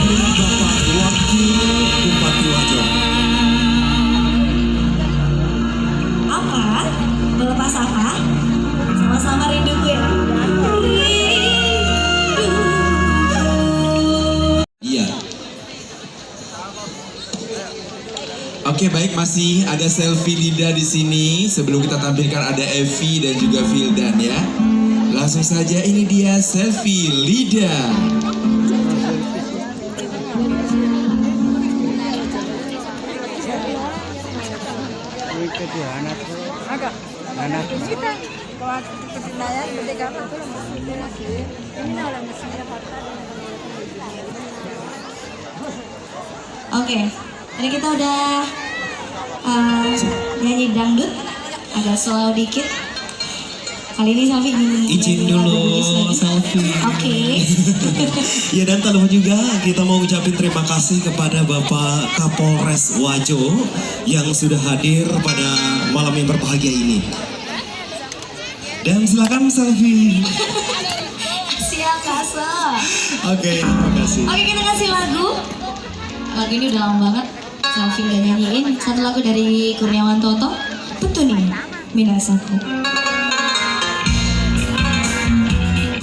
dengan Bapak Wakil Bupati Wajo. Apa? Melepas apa? Sama-sama rinduku ya. Iya. Oke, baik, masih ada selfie Lida di sini. Sebelum kita tampilkan ada Evi dan juga Vildan ya. Langsung saja, ini dia selfie Lida. Oke, tadi kita udah nyanyi dangdut, agak slow dikit. Kali ini selfie ini. Izin dulu selfie. Oke. Ya, dan tak lupa juga kita mau ucapin terima kasih kepada Bapak Kapolres Wajo yang sudah hadir pada malam yang berbahagia ini. Dan silakan selfie. Siap, Kasa. Oke, terima kasih. Oke, kita kasih lagu. Lagu ini udah lama banget selfie udah nyanyiin. Satu lagu dari Kurniawan Toto, Petuni Minasaku.